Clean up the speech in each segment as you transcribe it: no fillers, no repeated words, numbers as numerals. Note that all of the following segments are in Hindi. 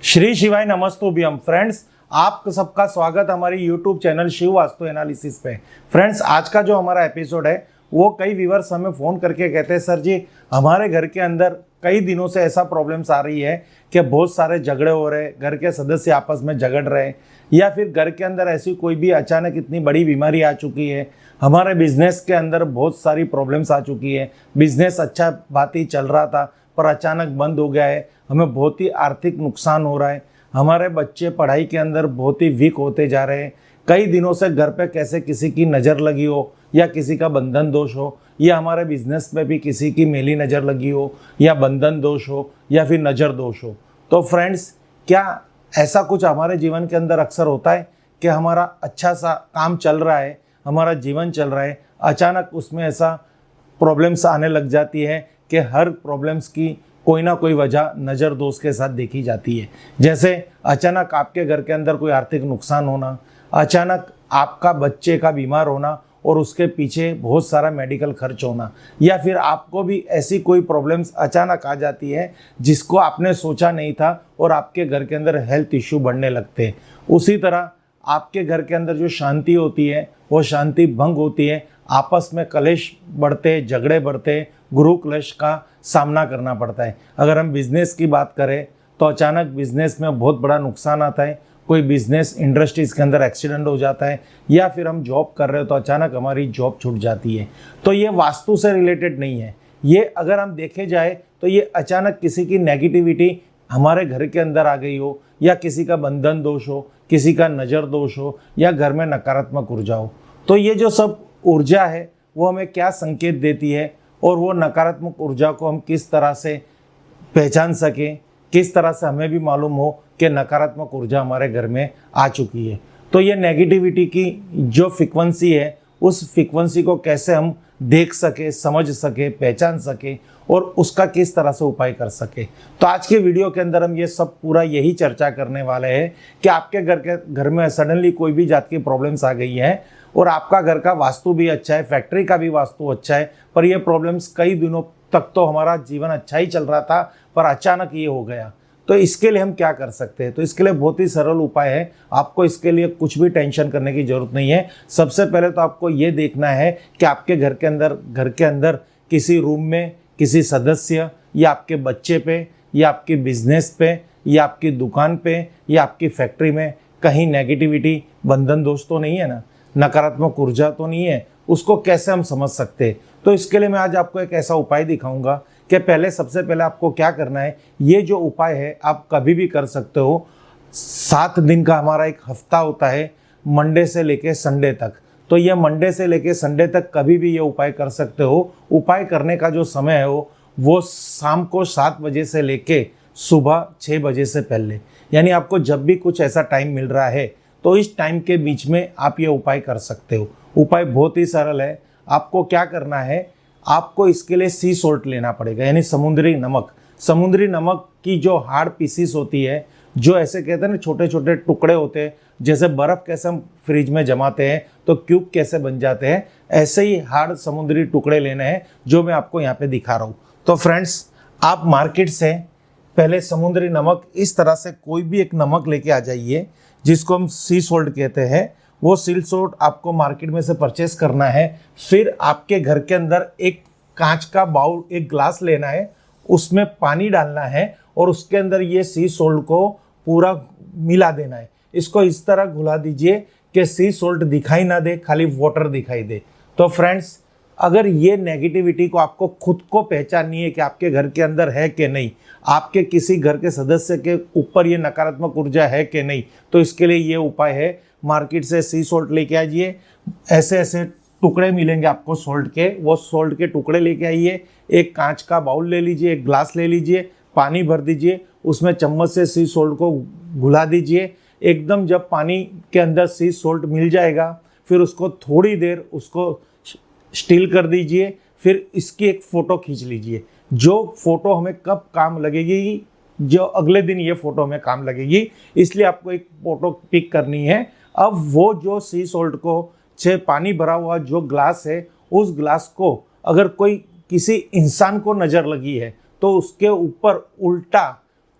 श्री शिवाय नमस्तुभ्यम फ्रेंड्स, आप सबका स्वागत हमारी YouTube channel Shiv Vastu analysis पे। फ्रेंड्स, आज का जो हमारा एपिसोड है वो कई व्यूअर्स हमें फ़ोन करके कहते हैं, सर जी हमारे घर के अंदर कई दिनों से ऐसा प्रॉब्लम्स आ रही है कि बहुत सारे झगड़े हो रहे हैं, घर के सदस्य आपस में झगड़ रहे हैं, या फिर घर के अंदर ऐसी कोई भी अचानक इतनी बड़ी बीमारी आ चुकी है, हमारे बिजनेस के अंदर बहुत सारी प्रॉब्लम्स आ चुकी है, बिजनेस अच्छा बात ही चल रहा था पर अचानक बंद हो गया है, हमें बहुत ही आर्थिक नुकसान हो रहा है, हमारे बच्चे पढ़ाई के अंदर बहुत ही वीक होते जा रहे हैं, कई दिनों से घर पे कैसे किसी की नज़र लगी हो या किसी का बंधन दोष हो, या हमारे बिजनेस में भी किसी की मेली नज़र लगी हो या बंधन दोष हो या फिर नज़र दोष हो। तो फ्रेंड्स, क्या ऐसा कुछ हमारे जीवन के अंदर अक्सर होता है कि हमारा अच्छा सा काम चल रहा है, हमारा जीवन चल रहा है, अचानक उसमें ऐसा प्रॉब्लम्स आने लग जाती है कि हर प्रॉब्लम्स की कोई ना कोई वजह नज़र दोष के साथ देखी जाती है। जैसे अचानक आपके घर के अंदर कोई आर्थिक नुकसान होना, अचानक आपका बच्चे का बीमार होना और उसके पीछे बहुत सारा मेडिकल खर्च होना, या फिर आपको भी ऐसी कोई प्रॉब्लम्स अचानक आ जाती है जिसको आपने सोचा नहीं था और आपके घर के अंदर हेल्थ इश्यू बढ़ने लगते हैं। उसी तरह आपके घर के अंदर जो शांति होती है वो शांति भंग होती है, आपस में कलेश बढ़ते, झगड़े बढ़ते, गुरु क्लेश का सामना करना पड़ता है। अगर हम बिज़नेस की बात करें तो अचानक बिज़नेस में बहुत बड़ा नुकसान आता है, कोई बिज़नेस इंडस्ट्रीज़ के अंदर एक्सीडेंट हो जाता है, या फिर हम जॉब कर रहे हो तो अचानक हमारी जॉब छूट जाती है। तो ये वास्तु से रिलेटेड नहीं है, ये अगर हम देखे जाए तो ये अचानक किसी की नेगेटिविटी हमारे घर के अंदर आ गई हो, या किसी का बंधन दोष हो, किसी का नज़र दोष हो, या घर में नकारात्मक ऊर्जा हो। तो ये जो सब ऊर्जा है वो हमें क्या संकेत देती है, और वो नकारात्मक ऊर्जा को हम किस तरह से पहचान सकें, किस तरह से हमें भी मालूम हो कि नकारात्मक ऊर्जा हमारे घर में आ चुकी है। तो ये नेगेटिविटी की जो फ्रीक्वेंसी है उस फ्रीक्वेंसी को कैसे हम देख सके, समझ सके, पहचान सके और उसका किस तरह से उपाय कर सके। तो आज के वीडियो के अंदर हम ये सब पूरा यही चर्चा करने वाले हैं कि आपके घर में सडनली कोई भी जात की प्रॉब्लम्स आ गई है और आपका घर का वास्तु भी अच्छा है, फैक्ट्री का भी वास्तु अच्छा है, पर ये प्रॉब्लम्स कई दिनों तक तो हमारा जीवन अच्छा ही चल रहा था पर अचानक ये हो गया। तो इसके लिए हम क्या कर सकते हैं? तो इसके लिए बहुत ही सरल उपाय है, आपको इसके लिए कुछ भी टेंशन करने की ज़रूरत नहीं है। सबसे पहले तो आपको ये देखना है कि आपके घर के अंदर किसी रूम में किसी सदस्य या आपके बच्चे पे या आपके बिजनेस पे या आपकी दुकान पे या आपकी फैक्ट्री में कहीं नेगेटिविटी, बंधन दोष तो नहीं है ना, नकारात्मक ऊर्जा तो नहीं है। उसको कैसे हम समझ सकते हैं? तो इसके लिए मैं आज आपको एक ऐसा उपाय दिखाऊंगा कि सबसे पहले आपको क्या करना है। ये जो उपाय है आप कभी भी कर सकते हो। 7 दिन का हमारा एक हफ्ता होता है, मंडे से लेके संडे तक। तो ये मंडे से लेके संडे तक कभी भी ये उपाय कर सकते हो। उपाय करने का जो समय है वो शाम को 7 बजे से लेके सुबह 6 बजे से पहले, यानी आपको जब भी कुछ ऐसा टाइम मिल रहा है तो इस टाइम के बीच में आप ये उपाय कर सकते हो। उपाय बहुत ही सरल है। आपको क्या करना है, आपको इसके लिए सी सॉल्ट लेना पड़ेगा, यानी समुद्री नमक। समुद्री नमक की जो हार्ड पीसीस होती है, जो ऐसे कहते हैं ना छोटे छोटे टुकड़े होते हैं, जैसे बर्फ़ कैसे हम फ्रिज में जमाते हैं तो क्यूब कैसे बन जाते हैं, ऐसे ही हार्ड समुद्री टुकड़े लेने हैं जो मैं आपको यहाँ पे दिखा रहा हूँ। तो फ्रेंड्स, आप मार्केट से पहले समुद्री नमक इस तरह से कोई भी एक नमक लेके आ जाइए, जिसको हम सी सॉल्ट कहते हैं। वो सी सॉल्ट आपको मार्केट में से परचेस करना है। फिर आपके घर के अंदर एक कांच का बाउल, एक ग्लास लेना है, उसमें पानी डालना है और उसके अंदर ये सी सॉल्ट को पूरा मिला देना है। इसको इस तरह घुला दीजिए कि सी सॉल्ट दिखाई ना दे, खाली वाटर दिखाई दे। तो फ्रेंड्स, अगर ये नेगेटिविटी को आपको खुद को पहचाननी है कि आपके घर के अंदर है कि नहीं, आपके किसी घर के सदस्य के ऊपर ये नकारात्मक ऊर्जा है कि नहीं, तो इसके लिए ये उपाय है। मार्केट से सी सॉल्ट लेके आइए, ऐसे ऐसे टुकड़े मिलेंगे आपको सॉल्ट के, वो सॉल्ट के टुकड़े लेके आइए। एक कांच का बाउल ले लीजिए, एक ग्लास ले लीजिए, पानी भर दीजिए, उसमें चम्मच से सी सॉल्ट को घुला दीजिए। एकदम जब पानी के अंदर सी सॉल्ट मिल जाएगा, फिर उसको थोड़ी देर उसको स्टील कर दीजिए। फिर इसकी एक फ़ोटो खींच लीजिए। जो फ़ोटो हमें कब काम लगेगी, जो अगले दिन ये फ़ोटो हमें काम लगेगी, इसलिए आपको एक फ़ोटो पिक करनी है। अब वो जो सी सॉल्ट को से पानी भरा हुआ जो ग्लास है, उस ग्लास को अगर कोई किसी इंसान को नज़र लगी है तो उसके ऊपर उल्टा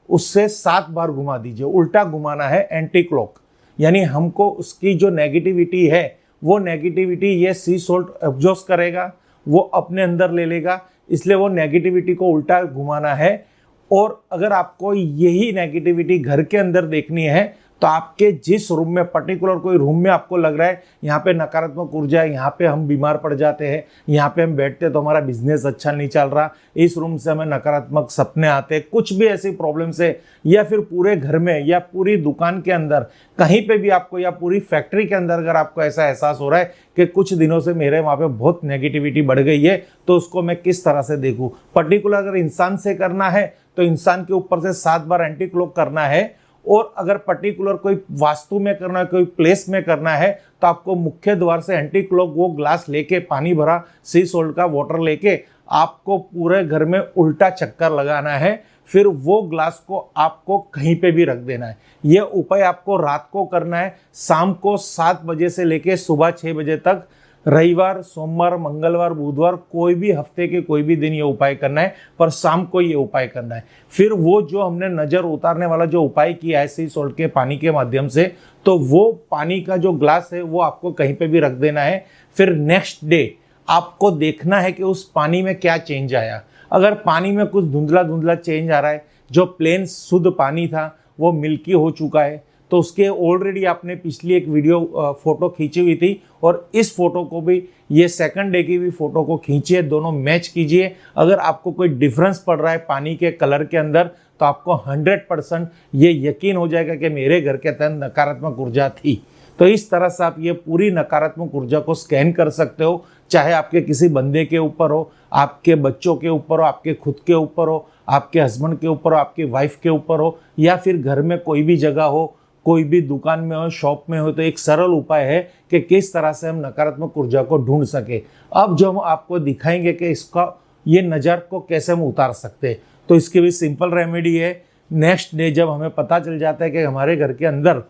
उससे 7 बार घुमा दीजिए। उल्टा घुमाना है, एंटी क्लॉक, यानी हमको उसकी जो नेगेटिविटी है वो नेगेटिविटी ये सी सॉल्ट एब्जॉर्ब करेगा, वो अपने अंदर ले लेगा, इसलिए वो नेगेटिविटी को उल्टा घुमाना है। और अगर आपको यही नेगेटिविटी घर के अंदर देखनी है तो आपके जिस रूम में, पर्टिकुलर कोई रूम में आपको लग रहा है यहाँ पे नकारात्मक ऊर्जा है, यहाँ पे हम बीमार पड़ जाते हैं, यहाँ पे हम बैठते तो हमारा बिजनेस अच्छा नहीं चल रहा, इस रूम से हमें नकारात्मक सपने आते हैं, कुछ भी ऐसी प्रॉब्लम्स है, या फिर पूरे घर में या पूरी दुकान के अंदर कहीं पे भी आपको, या पूरी फैक्ट्री के अंदर अगर आपको ऐसा एहसास हो रहा है कि कुछ दिनों से मेरे वहाँ पे बहुत नेगेटिविटी बढ़ गई है, तो उसको मैं किस तरह से देखूँ। पर्टिकुलर अगर इंसान से करना है तो इंसान के ऊपर से 7 बार एंटी क्लॉक करना है, और अगर पर्टिकुलर कोई वास्तु में करना है, कोई प्लेस में करना है, तो आपको मुख्य द्वार से एंटी क्लॉक वो ग्लास लेके, पानी भरा सी सॉल्ट का वाटर लेके आपको पूरे घर में उल्टा चक्कर लगाना है, फिर वो ग्लास को आपको कहीं पे भी रख देना है। ये उपाय आपको रात को करना है, शाम को 7 बजे से लेके सुबह 6 बजे तक, रविवार, सोमवार, मंगलवार, बुधवार, कोई भी हफ्ते के कोई भी दिन ये उपाय करना है, पर शाम को ये उपाय करना है। फिर वो जो हमने नज़र उतारने वाला जो उपाय किया है सी सॉल्ट के पानी के माध्यम से, तो वो पानी का जो ग्लास है वो आपको कहीं पे भी रख देना है। फिर नेक्स्ट डे आपको देखना है कि उस पानी में क्या चेंज आया। अगर पानी में कुछ धुंधला धुंधला चेंज आ रहा है, जो प्लेन शुद्ध पानी था वो मिल्की हो चुका है, तो उसके ऑलरेडी आपने पिछली एक वीडियो फोटो खींची हुई थी, और इस फोटो को भी, ये सेकंड डे की भी फोटो को खींचिए, दोनों मैच कीजिए। अगर आपको कोई डिफरेंस पड़ रहा है पानी के कलर के अंदर, तो आपको 100% ये यकीन हो जाएगा कि मेरे घर के अंदर नकारात्मक ऊर्जा थी। तो इस तरह से आप ये पूरी नकारात्मक ऊर्जा को स्कैन कर सकते हो, चाहे आपके किसी बंदे के ऊपर हो, आपके बच्चों के ऊपर हो, आपके खुद के ऊपर हो, आपके हस्बैंड के ऊपर हो, आपकी वाइफ के ऊपर हो, या फिर घर में कोई भी जगह हो, कोई भी दुकान में हो, शॉप में हो। तो एक सरल उपाय है कि किस तरह से हम नकारात्मक ऊर्जा को ढूंढ सके। अब जो हम आपको दिखाएंगे कि इसका ये नज़र को कैसे हम उतार सकते हैं, तो इसकी भी सिंपल रेमेडी है। नेक्स्ट डे जब हमें पता चल जाता है कि हमारे घर के अंदर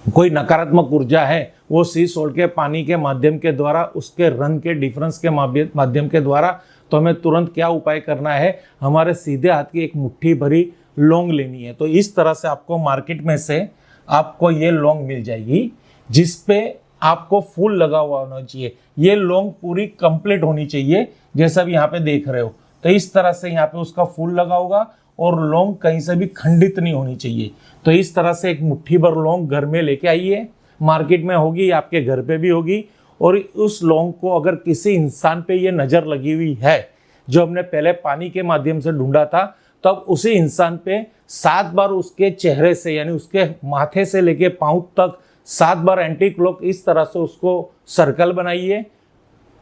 कोई नकारात्मक ऊर्जा है, वो सी सॉल्ट के पानी के माध्यम के द्वारा, उसके रंग के डिफरेंस के माध्यम के द्वारा, तो हमें तुरंत क्या उपाय करना है, हमारे सीधे हाथ की एक मुट्ठी भरी लौंग लेनी है। तो इस तरह से आपको मार्केट में से आपको ये लौंग मिल जाएगी, जिस पे आपको फूल लगा हुआ होना चाहिए। ये लौंग पूरी कंप्लीट होनी चाहिए, जैसा भी यहाँ पे देख रहे हो। तो इस तरह से यहाँ पे उसका फूल लगा होगा, और लौंग कहीं से भी खंडित नहीं होनी चाहिए। तो इस तरह से एक मुट्ठी भर लौंग घर में लेके आइए, मार्केट में होगी, आपके घर पे भी होगी। और उस लौंग को अगर किसी इंसान पे ये नज़र लगी हुई है, जो हमने पहले पानी के माध्यम से ढूंढा था, तब उसी इंसान पे 7 बार उसके चेहरे से, यानी उसके माथे से लेके पाँव तक 7 बार एंटी क्लॉक इस तरह से उसको सर्कल बनाइए।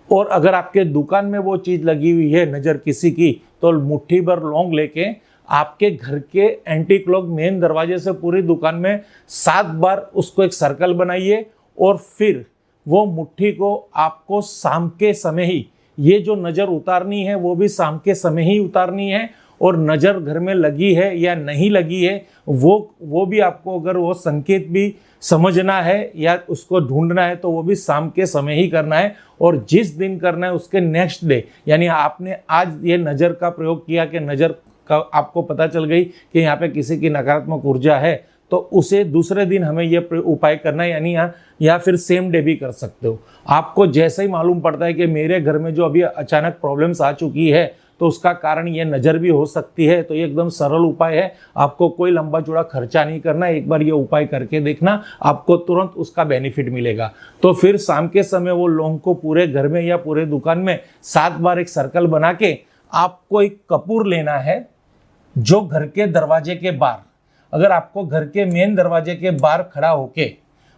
और अगर आपके दुकान में वो चीज़ लगी हुई है नज़र किसी की, तो मुट्ठी भर लौंग लेके आपके घर के एंटी क्लॉक मेन दरवाजे से पूरी दुकान में 7 बार उसको एक सर्कल बनाइए। और फिर वो मुट्ठी को आपको शाम के समय ही, ये जो नज़र उतारनी है वो भी शाम के समय ही उतारनी है। और नज़र घर में लगी है या नहीं लगी है, वो भी आपको, अगर वो संकेत भी समझना है या उसको ढूंढना है, तो वो भी शाम के समय ही करना है। और जिस दिन करना है उसके नेक्स्ट डे, यानी आपने आज ये नज़र का प्रयोग किया कि नज़र का आपको पता चल गई कि यहाँ पे किसी की नकारात्मक ऊर्जा है, तो उसे दूसरे दिन हमें ये उपाय करना है, यानी या फिर सेम डे भी कर सकते हो। आपको जैसे ही मालूम पड़ता है कि मेरे घर में जो अभी अचानक प्रॉब्लम्स आ चुकी है, तो उसका कारण ये नज़र भी हो सकती है, तो ये एकदम सरल उपाय है। आपको कोई लंबा चौड़ा खर्चा नहीं करना, एक बार ये उपाय करके देखना, आपको तुरंत उसका बेनिफिट मिलेगा। तो फिर शाम के समय वो लौंग को पूरे घर में या पूरे दुकान में 7 बार एक सर्कल बना के आपको एक कपूर लेना है, जो घर के दरवाजे के बाहर, अगर आपको घर के मेन दरवाजे के बाहर खड़ा होके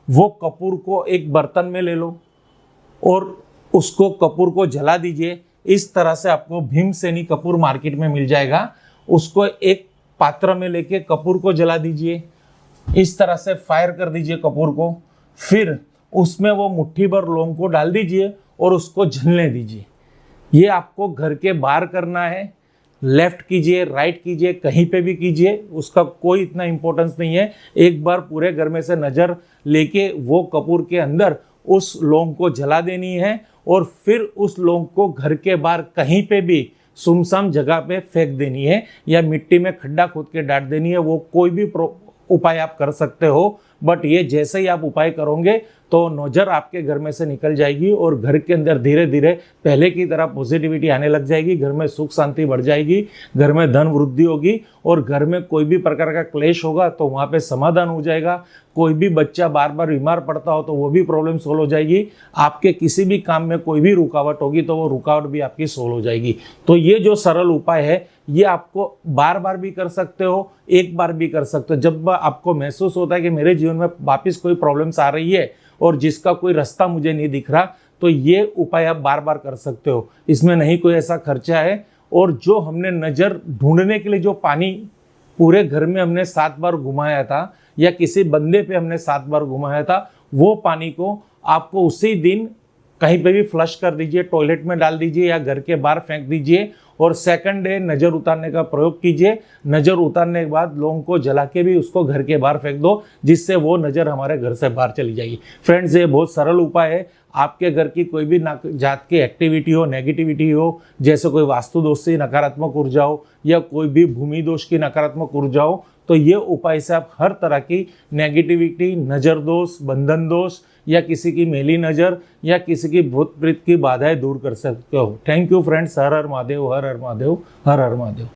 वो कपूर को एक बर्तन में ले लो और उसको कपूर को जला दीजिए। इस तरह से आपको भीमसेनी कपूर मार्केट में मिल जाएगा। उसको एक पात्र में लेके कपूर को जला दीजिए, इस तरह से फायर कर दीजिए कपूर को। फिर उसमें वो मुट्ठी भर लौंग को डाल दीजिए और उसको जलने दीजिए। ये आपको घर के बाहर करना है, लेफ्ट कीजिए, राइट कीजिए, कहीं पे भी कीजिए, उसका कोई इतना इंपॉर्टेंस नहीं है। एक बार पूरे घर में से नज़र लेके वो कपूर के अंदर उस लौंग को जला देनी है, और फिर उस लौंग को घर के बाहर कहीं पे भी सुमसाम जगह पे फेंक देनी है या मिट्टी में खड्डा खोद के डाल देनी है। वो कोई भी उपाय आप कर सकते हो, बट ये जैसे ही आप उपाय करोगे तो नज़र आपके घर में से निकल जाएगी और घर के अंदर धीरे धीरे पहले की तरह पॉजिटिविटी आने लग जाएगी। घर में सुख शांति बढ़ जाएगी, घर में धन वृद्धि होगी और घर में कोई भी प्रकार का क्लेश होगा तो वहाँ पे समाधान हो जाएगा। कोई भी बच्चा बार बार बीमार पड़ता हो तो वो भी प्रॉब्लम सोल्व हो जाएगी। आपके किसी भी काम में कोई भी रुकावट होगी तो वो रुकावट भी आपकी सोल्व हो जाएगी। तो ये जो सरल उपाय है ये आपको बार बार भी कर सकते हो, एक बार भी कर सकते हो। जब आपको महसूस होता है कि मेरे जीवन में वापस कोई प्रॉब्लम्स आ रही है और जिसका कोई रास्ता मुझे नहीं दिख रहा, तो ये उपाय आप बार बार कर सकते हो। इसमें नहीं कोई ऐसा खर्चा है। और जो हमने नज़र ढूंढने के लिए जो पानी पूरे घर में हमने 7 बार घुमाया था या किसी बंदे पे हमने 7 बार घुमाया था, वो पानी को आपको उसी दिन कहीं पे भी फ्लश कर दीजिए, टॉयलेट में डाल दीजिए या घर के बाहर फेंक दीजिए और सेकंड डे नज़र उतारने का प्रयोग कीजिए। नज़र उतारने के बाद लोगों को जला के भी उसको घर के बाहर फेंक दो, जिससे वो नज़र हमारे घर से बाहर चली जाएगी। फ्रेंड्स, ये बहुत सरल उपाय है। आपके घर की कोई भी जात की एक्टिविटी हो, नेगेटिविटी हो, जैसे कोई वास्तु दोष से नकारात्मक ऊर्जा हो या कोई भी भूमि दोष की नकारात्मक ऊर्जा हो, तो ये उपाय से आप हर तरह की नेगेटिविटी, नज़र दोष, बंधन दोष या किसी की मेली नज़र या किसी की भूत प्रेत की बाधाएं दूर कर सकते हो। Thank you friends. Her her Mahadev, her her Mahadev, her her Mahadev.